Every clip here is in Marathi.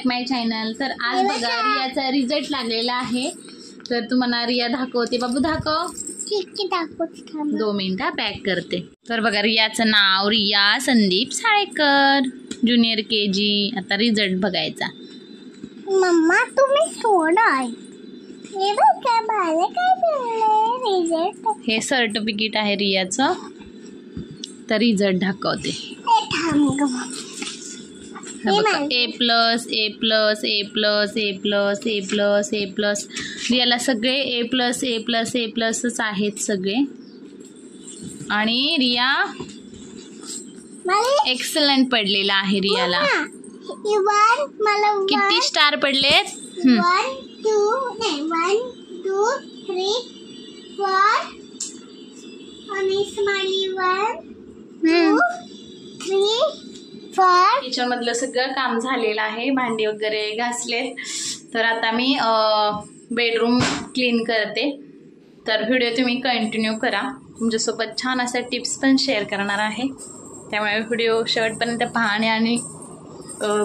बॅक माय चॅनल। तर आज बघा रियाचा रिझल्ट लागलेला आहे, तर तुम्हाला रिया दाखवते। बाबू दाखव। 2 मिनिटं पॅक करते। तर बघा रियाचं नाव रिया संदीप साळेकर, ज्युनियर KG। आता रिझल्ट बघायचा। मम्मा तुम्ही सोडा, हे बघा मला काय रिझल्ट। हे सर्टिफिकेट आहे रियाचं, तर रिझल्ट दाखवते। A+, रियाला सगळे A+च आहेत सगळे। आणि रिया एक्सलंट पडलेला आहे रियाला। किती स्टार पडलेत? 1 2 3 4 आणि स्माइली 1 2 3 4। किचन मधलं सगळं काम झालेलं आहे, भांडी वगैरे घासलेत। तर आता मी बेडरूम क्लीन करते। तर व्हिडिओ तुम्ही कंटिन्यू करा, तुमच्यासोबत छान अशा टिप्स पण शेअर करणार आहे। त्यामुळे व्हिडिओ शेवटपर्यंत पाहणे आणि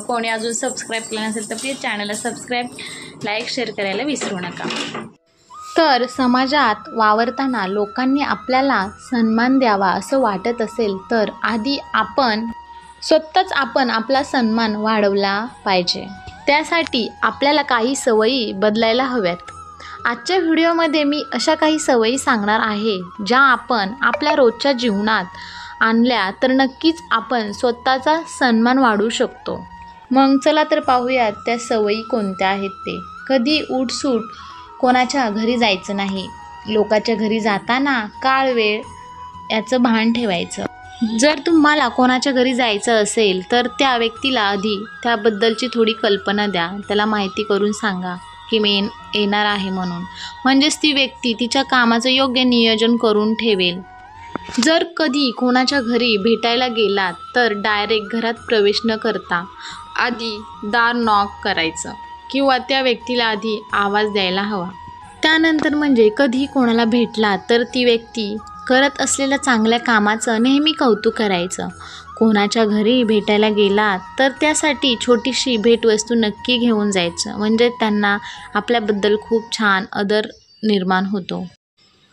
कोणी अजून सबस्क्राईब केलं नसेल तर प्लीज चॅनलला सबस्क्राईब, लाईक, शेअर करायला विसरू नका। तर समाजात वावरताना लोकांनी आपल्याला सन्मान द्यावा असं वाटत असेल तर आधी स्वतःच आपला सन्मान वाढवला पाहिजे। त्यासाठी आपल्याला काही सवयी बदलायला हव्यात। आजच्या व्हिडिओमध्ये मी अशा काही सवयी सांगणार आहे ज्या आपण आपल्या रोजच्या जीवनात आणल्या तर नक्कीच आपण स्वतःचा सन्मान वाढवू शकतो। मग चला तर पाहूयात त्या सवयी कोणत्या आहेत ते। कधी उठसूट कोणाच्या घरी जायचं नाही। लोकांच्या घरी जाताना काळ वेळ याचं भान ठेवायचं। जर तुम्हाला कोणाच्या घरी जायचं असेल तर त्या व्यक्तीला आधी त्याबद्दलची थोडी कल्पना द्या, त्याला माहिती करून सांगा की मी येणार आहे म्हणून। म्हणजेच ती व्यक्ती तिच्या कामाचं योग्य नियोजन करून ठेवेल। जर कधी कोणाच्या घरी भेटायला गेलात तर डायरेक्ट घरात प्रवेश न करता आधी दार नॉक करायचं किंवा त्या व्यक्तीला आधी आवाज द्यायला हवा। त्यानंतर म्हणजे कधी कोणाला भेटला तर ती व्यक्ती करत असलेल्या चांगल्या कामाचं नेहमी कौतुक करायचं। कोणाच्या घरी भेटायला गेलात तर त्यासाठी छोटीशी भेटवस्तू नक्की घेऊन जायचं, म्हणजे त्यांना आपल्याबद्दल खूप छान आदर निर्माण होतो।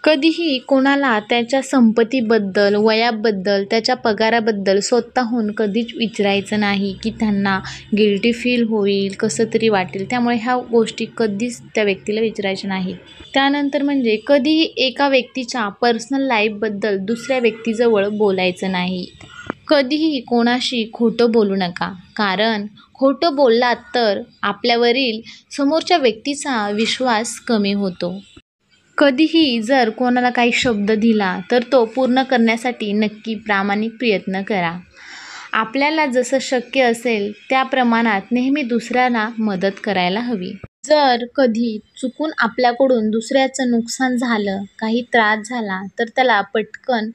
कधीही कोणाला त्याच्या संपत्तीबद्दल, वयाबद्दल, त्याच्या पगाराबद्दल स्वतःहून कधीच विचारायचं नाही की त्यांना गिल्टी फील होईल, कसं तरी वाटेल। त्यामुळे ह्या गोष्टी कधीच त्या व्यक्तीला विचारायच्या नाहीत। त्यानंतर म्हणजे कधीही एका व्यक्तीच्या पर्सनल लाईफबद्दल दुसऱ्या व्यक्तीजवळ बोलायचं नाही। कधीही कोणाशी खोटं बोलू नका, कारण खोटं बोललात तर आपल्यावरील समोरच्या व्यक्तीचा विश्वास कमी होतो। कधीही जर कोणाला काही शब्द दिला तर तो पूर्ण करण्यासाठी नक्की प्रामाणिक प्रयत्न करा। आपल्याला जसं शक्य असेल त्या प्रमाणात नेहमी दुसऱ्याला मदत करायला हवी। जर कधी चुकून आपल्याकडून दुसऱ्याचं नुकसान झालं, काही त्रास झाला तर त्याला पटकन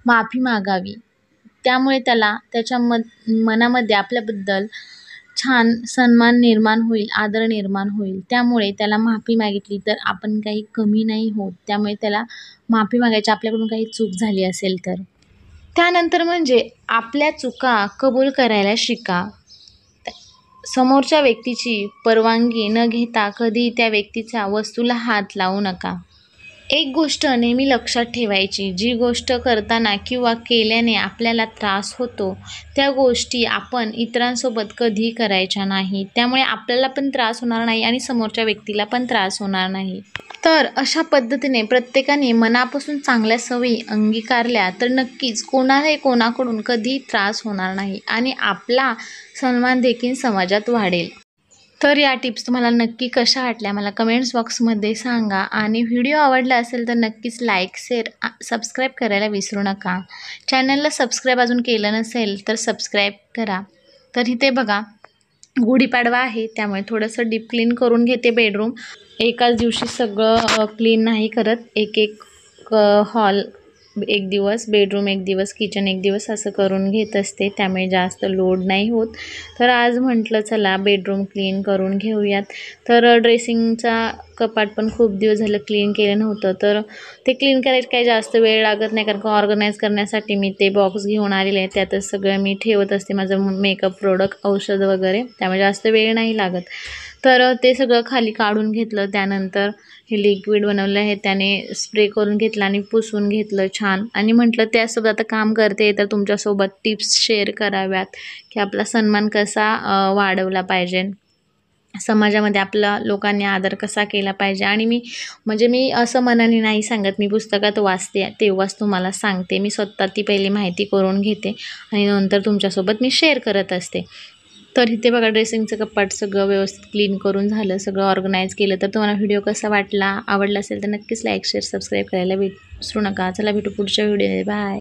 माफी मागावी। त्यामुळे त्याला त्याच्या मनामध्ये आपल्याबद्दल छान सन्मान निर्माण होईल, आदर निर्माण होईल। त्यामुळे त्याला माफी मागितली तर आपण काही कमी नाही होत। त्यामुळे त्याला माफी मागायची, आपल्याकडून काही चूक झाली असेल तर। त्यानंतर म्हणजे आपल्या चुका कबूल करायला शिका। समोरच्या व्यक्तीची परवानगी न घेता कधी त्या व्यक्तीच्या वस्तूला हात लावू नका। एक गोष्ट नेहमी लक्षात ठेवायची, जी गोष्ट करताना किंवा केल्याने आपल्याला त्रास होतो त्या गोष्टी आपण इतरांसोबत कधी करायच्या नाही। त्यामुळे आपल्याला पण त्रास होणार नाही आणि समोरच्या व्यक्तीला पण त्रास होणार नाही। तर अशा पद्धतीने प्रत्येकाने मनापासून चांगल्या सवयी अंगीकारल्या तर नक्कीच कोणाकडून कधी त्रास होणार नाही आणि आपला सन्मान देखील समाजात वाढेल। तर या टिप्स तुम्हाला नक्की कशा वाटल्या मला कमेंट्स बॉक्समध्ये सांगा आणि व्हिडिओ आवडला असेल तर नक्कीच लाईक, शेअर, सबस्क्राईब करायला विसरू नका। चॅनलला सबस्क्राईब अजून केलं नसेल तर सबस्क्राईब करा। तर इथे बघा गुढीपाडवा आहे, त्यामुळे थोडंसं डीप क्लीन करून घेते बेडरूम। एकाच दिवशी सगळं क्लीन नाही करत, एक हॉल एक दिवस बेडरूम, एक दिवस किचन, एक दिवस असं करून घेत असते, त्यामुळे जास्त लोड नाही होत. तर आज म्हटलं चला बेडरूम क्लीन करून घेऊयात. तर ड्रेसिंगचा कपाट पण खूप दिवस झालं क्लीन केलं नव्हतं, तर ते क्लीन करायला काही जास्त वेळ लागत नाही, कारण का ऑर्गनाईज करण्यासाठी मी ते बॉक्स घेऊन आलेले आहे. त्यातच सगळं मी ठेवत असते, माझं मेकअप प्रोडक्ट, औषध वगैरे, त्यामुळे जास्त वेळ नाही लागत. तर ते सगळं खाली काढून घेतलं. त्यानंतर हे लिक्विड बनवलं आहे त्याने स्प्रे करून घेतलं आणि पुसून घेतलं छान. आणि म्हटलं त्यासोबत आता काम करते तर तुमच्यासोबत टिप्स शेअर कराव्यात की आपला सन्मान कसा वाढवला पाहिजे, समाजामध्ये आपला लोकांनी आदर कसा केला पाहिजे. आणि मी असं मनाने नाही सांगत, मी पुस्तकात वाचते तेव्हाच तुम्हाला सांगते. मी स्वतः ती पहिली माहिती करून घेते आणि नंतर तुमच्यासोबत मी शेअर करत असते. तर इथे बघा ड्रेसिंगचं कपाट सगळं व्यवस्थित क्लीन करून झालं, सगळं ऑर्गनाईज केलं. तर तुम्हाला व्हिडिओ कसा वाटला, आवडला असेल तर नक्कीच लाईक शेअर सबस्क्राईब करायला विसरू नका. चला भेटू पुढच्या व्हिडिओमध्ये. बाय.